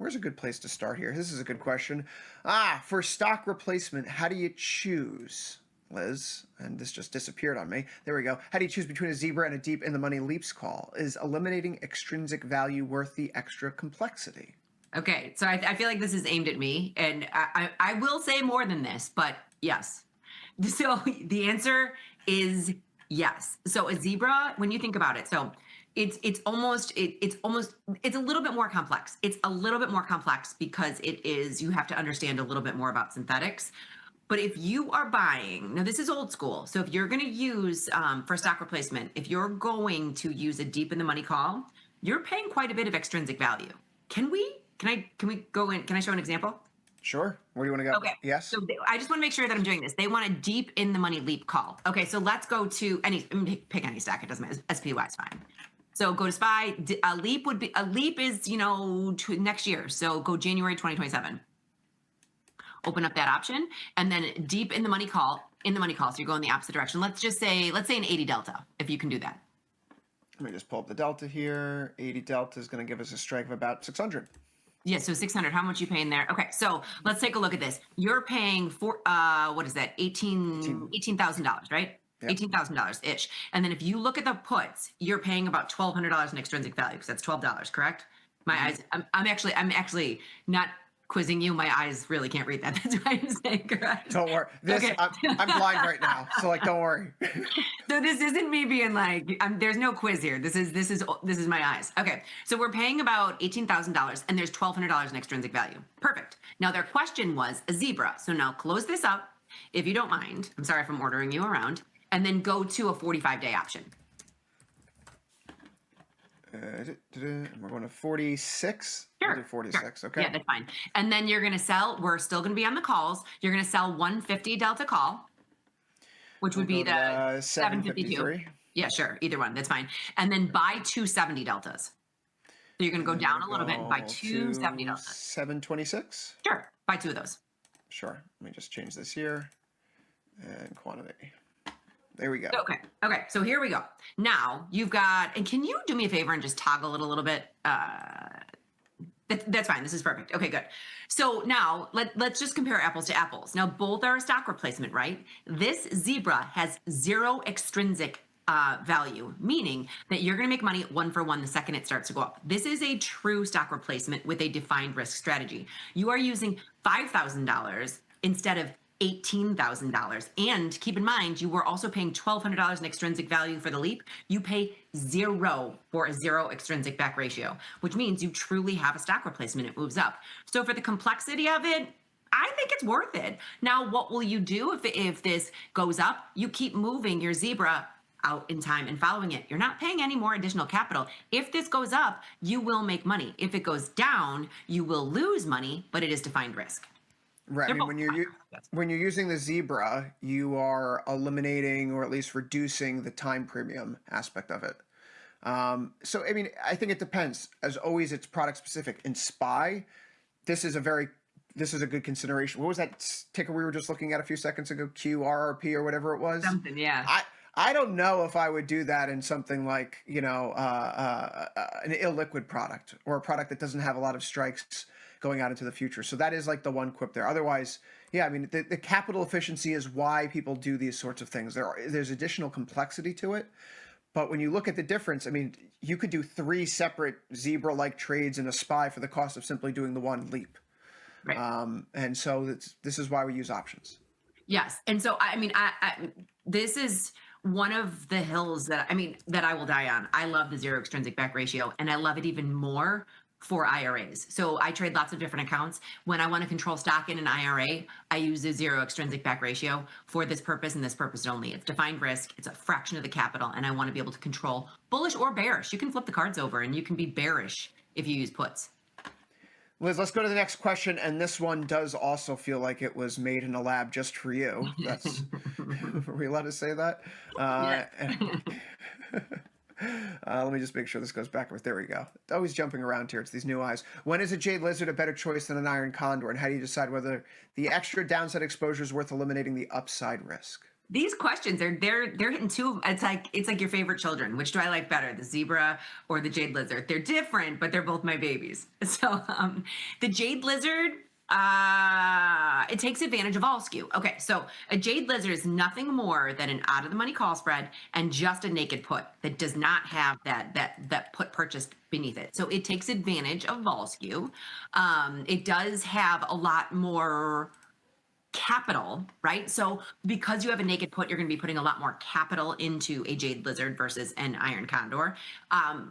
where's a good place to start here? This is a good question. For stock replacement, how do you choose, Liz? And this just disappeared on me. There we go. How do you choose between a zebra and a deep in the money leaps call? Is eliminating extrinsic value worth the extra complexity? Okay, so I feel like this is aimed at me, and I will say more than this, but yes. So the answer is yes. So a zebra, when you think about it, so it's a little bit more complex. It's a little bit more complex because you have to understand a little bit more about synthetics. But if you are buying, now this is old school. So if you're going to use for stock replacement, if you're going to use a deep in the money call, you're paying quite a bit of extrinsic value. Can we go in? Can I show an example? Sure. Where do you want to go? Okay. Yes. So I just want to make sure that I'm doing this. They want a deep in the money leap call. Okay. So let's go to pick any stack. It doesn't matter. SPY is fine. So go to SPY. A leap is, to next year. So go January 2027. Open up that option and then deep in the money call. So you're going the opposite direction. Let's say an 80 delta, if you can do that. Let me just pull up the delta here. 80 delta is going to give us a strike of about 600. Yeah, so 600. How much you paying there? Okay, so let's take a look at this. You're paying for what is that? $18,000, right? Yep. $18,000 ish. And then if you look at the puts, you're paying about $1,200 in extrinsic value because that's $12, correct? My eyes. I'm actually not quizzing you. My eyes really can't read that. That's why I'm saying correct. Don't worry. Okay. I'm blind right now, so don't worry. So this isn't me being like, there's no quiz here. This is my eyes. Okay, so we're paying about $18,000, and there's $1,200 in extrinsic value. Perfect. Now their question was a zebra. So now close this up, if you don't mind. I'm sorry if I'm ordering you around, and then go to a 45-day option. We're going to 46. Sure. We'll do 46. Sure. Okay. Yeah, that's fine. And then you're going to sell. We're still going to be on the calls. You're going to sell 150 delta call, which would be the 752. Yeah, sure. Either one. That's fine. And then buy 270 deltas. So you're going to go down a little bit and buy 270 deltas. 726. Sure. Buy two of those. Sure. Let me just change this here and quantity. There we go. Okay. Okay. So here we go. Now you've got, and can you do me a favor and just toggle it a little bit? That's fine. This is perfect. Okay, good. So now let's just compare apples to apples. Now both are a stock replacement, right? This zebra has zero extrinsic value, meaning that you're going to make money 1-for-1 the second it starts to go up. This is a true stock replacement with a defined risk strategy. You are using $5,000 instead of $18,000. And keep in mind, you were also paying $1,200 in extrinsic value for the leap. You pay zero for a zero extrinsic back ratio, which means you truly have a stock replacement. It moves up. So for the complexity of it, I think it's worth it. Now, what will you do if this goes up? You keep moving your zebra out in time and following it. You're not paying any more additional capital. If this goes up, you will make money. If it goes down, you will lose money, but it is defined risk. Right. I mean, when you're using the zebra, you are eliminating or at least reducing the time premium aspect of it. So I mean, I think it depends. As always, it's product specific. In SPY, this is a good consideration. What was that ticker we were just looking at a few seconds ago? QRRP or whatever it was. Something, yeah. I don't know if I would do that in something like an illiquid product or a product that doesn't have a lot of strikes going out into the future. So that is like the one quip there. Otherwise, yeah, I mean, the capital efficiency is why people do these sorts of things. There's additional complexity to it. But when you look at the difference, I mean, you could do 3 separate zebra-like trades in a SPY for the cost of simply doing the one leap. Right. And so this is why we use options. Yes. And so, I mean, this is one of the hills that I will die on. I love the zero extrinsic back ratio, and I love it even more for IRAs. So I trade lots of different accounts. When I want to control stock in an IRA, I use a zero extrinsic back ratio for this purpose and this purpose only. It's defined risk. It's a fraction of the capital, and I want to be able to control bullish or bearish. You can flip the cards over, and you can be bearish if you use puts. Liz, let's go to the next question, and this one does also feel like it was made in a lab just for you. That's are we allowed to say that? Let me just make sure this goes backwards. There we go. Always jumping around here. It's these new eyes. When is a Jade Lizard a better choice than an Iron Condor, and how do you decide whether the extra downside exposure is worth eliminating the upside risk? These questions are they're hitting two. It's like your favorite children. Which do I like better, the zebra or the jade lizard? They're different, but they're both my babies. So the jade lizard, it takes advantage of all skew. Okay, so a jade lizard is nothing more than an out of the money call spread and just a naked put that does not have that put purchased beneath it. So it takes advantage of vol skew. It does have a lot more capital, right? So because you have a naked put, you're going to be putting a lot more capital into a jade lizard versus an iron condor.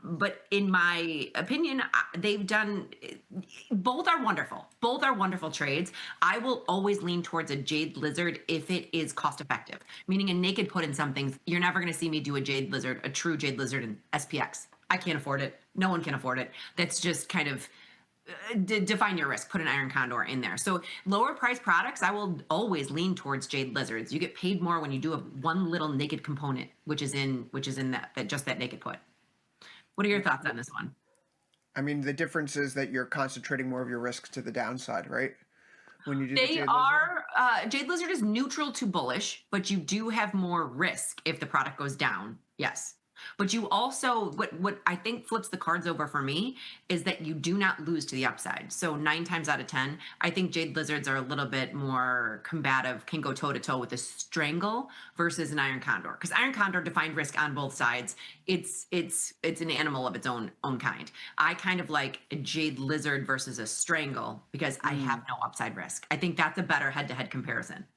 But in my opinion, they've done, both are wonderful. Both are wonderful trades. I will always lean towards a jade lizard if it is cost effective, meaning a naked put in some things. You're never going to see me do a jade lizard, a true jade lizard in SPX. I can't afford it. No one can afford it. That's just kind of define your risk, put an iron condor in there. So lower price products, I will always lean towards jade lizards. You get paid more when you do a one little naked component, which is in that just that naked put. What are your thoughts on this one? I mean, the difference is that you're concentrating more of your risks to the downside, right? When you do the They Jade Lizard. are jade lizard is neutral to bullish, but you do have more risk if the product goes down. Yes. But you also, what I think flips the cards over for me is that you do not lose to the upside. So 9 times out of 10, I think jade lizards are a little bit more combative, can go toe to toe with a strangle versus an iron condor. Because iron condor defined risk on both sides. It's an animal of its own kind. I kind of like a jade lizard versus a strangle because I have no upside risk. I think that's a better head-to-head comparison.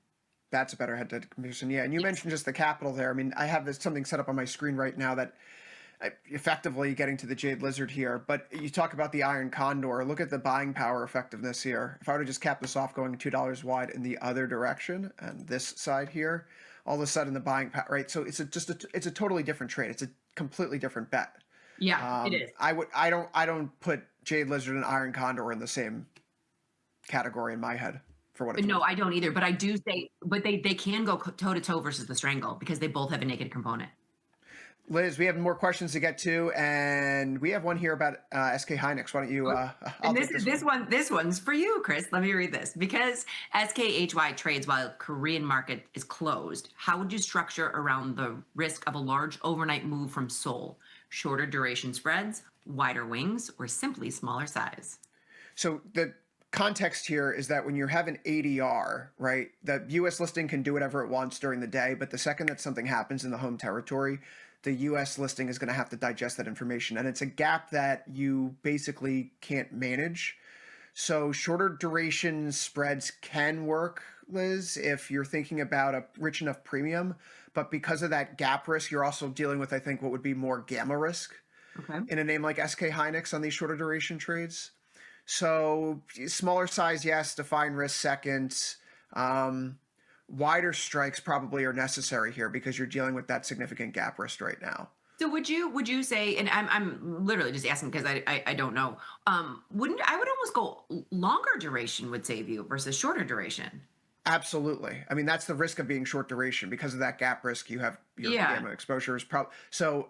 That's a better head-to-head comparison. Yeah, and you Yes. mentioned just the capital there. I mean, I have something set up on my screen right now that effectively getting to the Jade Lizard here. But you talk about the Iron Condor. Look at the buying power effectiveness here. If I were to just cap this off going $2 wide in the other direction and this side here, all of a sudden the buying power, right? So it's it's a totally different trade. It's a completely different bet. Yeah, it is. I don't put Jade Lizard and Iron Condor in the same category in my head for what it's No, worth. I don't either. But I do say, but they can go toe to toe versus the strangle because they both have a naked component. Liz, we have more questions to get to, and we have one here about SK Hynix. Why don't you? I'll And take this one's for you, Chris. Let me read this. Because SKHY trades while Korean market is closed, how would you structure around the risk of a large overnight move from Seoul? Shorter duration spreads, wider wings, or simply smaller size? So the context here is that when you have an ADR, right, the U.S. listing can do whatever it wants during the day, but the second that something happens in the home territory, the U.S. listing is going to have to digest that information, and it's a gap that you basically can't manage. So shorter duration spreads can work, Liz, if you're thinking about a rich enough premium, but because of that gap risk, you're also dealing with, I think, what would be more gamma risk Okay. in a name like SK Hynix on these shorter duration trades. So smaller size, yes. Define risk second. Wider strikes probably are necessary here because you're dealing with that significant gap risk right now. So would you say, and I'm literally just asking because I don't know, wouldn't I would almost go longer duration would save you versus shorter duration? Absolutely. I mean, that's the risk of being short duration because of that gap risk. You have your Yeah. gamma exposure is so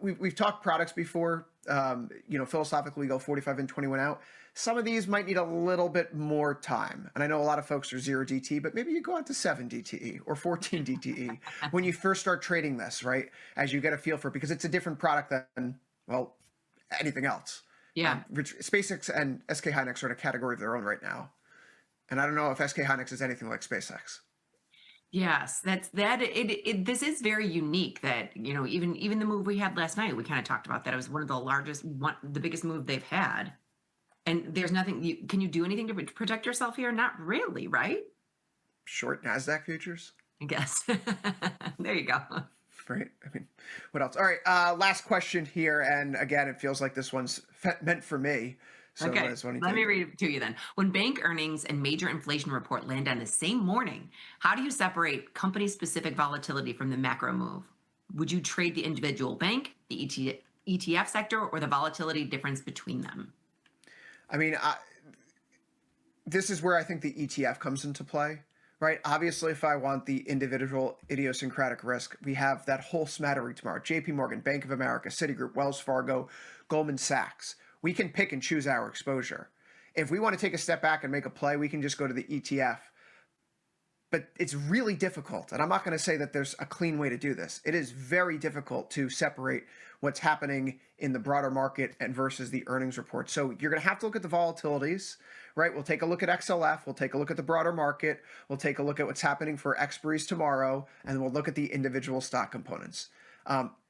we've talked products before. Philosophically, we go 45 and 21 out. Some of these might need a little bit more time. And I know a lot of folks are 0 DT, but maybe you go out to 7 DTE or 14 DTE when you first start trading this, right? As you get a feel for it, because it's a different product than, well, anything else. Yeah. SpaceX and SK Hynix are in a category of their own right now. And I don't know if SK Hynix is anything like SpaceX. Yes, this is very unique that, even the move we had last night, we kind of talked about that. It was one of the biggest move they've had. And there's nothing, can you do anything to protect yourself here? Not really, right? Short NASDAQ futures? I guess. There you go. Right? I mean, what else? All right, last question here. And again, it feels like this one's meant for me. So Okay, Liz, let me read it to you then. When bank earnings and major inflation report land on the same morning, how do you separate company-specific volatility from the macro move? Would you trade the individual bank, the ETF sector, or the volatility difference between them? I mean, this is where I think the ETF comes into play, right? Obviously, if I want the individual idiosyncratic risk, we have that whole smattering tomorrow. JP Morgan, Bank of America, Citigroup, Wells Fargo, Goldman Sachs. We can pick and choose our exposure. If we want to take a step back and make a play, we can just go to the ETF. but it's really difficult. And I'm not going to say that there's a clean way to do this. It is very difficult to separate what's happening in the broader market and versus the earnings report. So you're going to have to look at the volatilities, right? We'll take a look at XLF. We'll take a look at the broader market. We'll take a look at what's happening for expiries tomorrow, and we'll look at the individual stock components.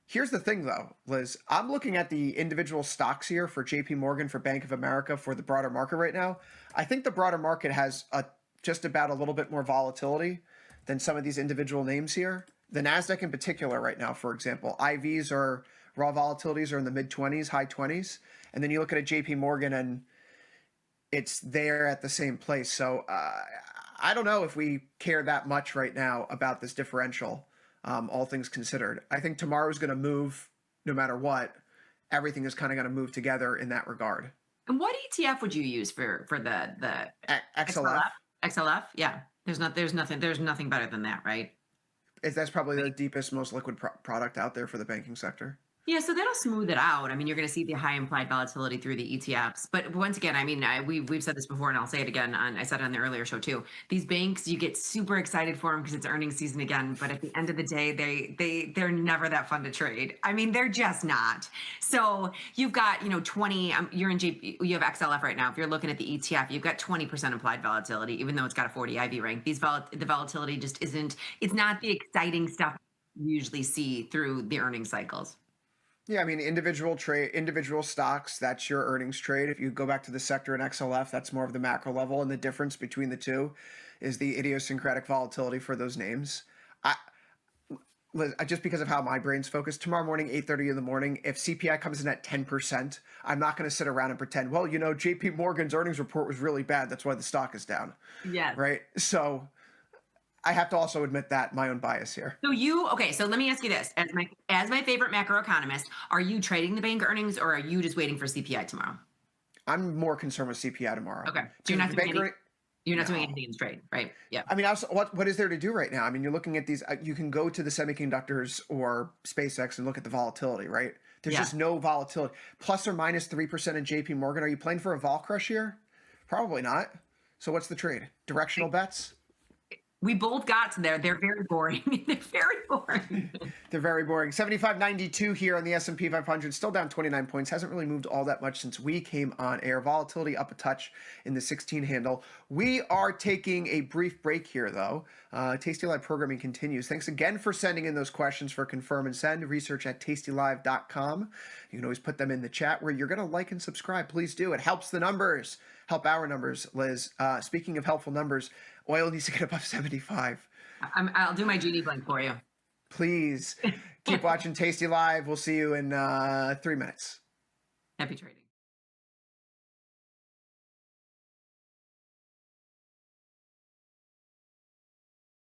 Here's the thing, though, Liz. I'm looking at the individual stocks here for JP Morgan, for Bank of America, for the broader market right now. I think the broader market has just about a little bit more volatility than some of these individual names here. The NASDAQ in particular right now, for example, IVs or raw volatilities are in the mid-20s, high 20s. And then you look at a JP Morgan and it's there at the same place. So I don't know if we care that much right now about this differential. All things considered, I think tomorrow's going to move no matter what. Everything is kind of going to move together in that regard. And what ETF would you use for the XLF? XLF? Yeah. There's nothing better than that, right? That's probably the deepest, most liquid product out there for the banking sector. Yeah, so that'll smooth it out. I mean, you're going to see the high implied volatility through the ETFs. But once again, I mean, we've said this before, and I'll say it again. I said it on the earlier show too. These banks, you get super excited for them because it's earnings season again. But at the end of the day, they're never that fun to trade. I mean, they're just not. So you've got 20. You're in JP. You have XLF right now. If you're looking at the ETF, you've got 20% implied volatility, even though it's got a 40 IV rank. The volatility just isn't. It's not the exciting stuff you usually see through the earnings cycles. Yeah, I mean, individual stocks, that's your earnings trade. If you go back to the sector in XLF, that's more of the macro level, and the difference between the two is the idiosyncratic volatility for those names. Just because of how my brain's focused, tomorrow morning, 8:30 in the morning, if CPI comes in at 10%, I'm not going to sit around and pretend, well, JP Morgan's earnings report was really bad. That's why the stock is down. Yeah. Right? So I have to also admit that my own bias here. So let me ask you this. As my favorite macroeconomist, are you trading the bank earnings or are you just waiting for CPI tomorrow? I'm more concerned with CPI tomorrow. Okay. So you're not doing anything in the trade, right? Yeah. I mean, also, what is there to do right now? I mean, you're looking at these, you can go to the semiconductors or SpaceX and look at the volatility, right? There's just no volatility. Plus or minus 3% in JP Morgan. Are you playing for a vol crush here? Probably not. So what's the trade? Directional bets? We both got to there. They're very boring. They're very boring. They're very boring. 75.92 here on the S&P 500, still down 29 points. Hasn't really moved all that much since we came on air. Volatility up a touch in the 16 handle. We are taking a brief break here, though. tastylive programming continues. Thanks again for sending in those questions for Confirm and Send. Research at tastylive.com. You can always put them in the chat where you're going to like and subscribe. Please do. It helps the numbers. Help our numbers, Liz. Speaking of helpful numbers, oil needs to get above 75. I'll do my genie blink for you. Please keep watching Tasty Live. We'll see you in 3 minutes. Happy trading.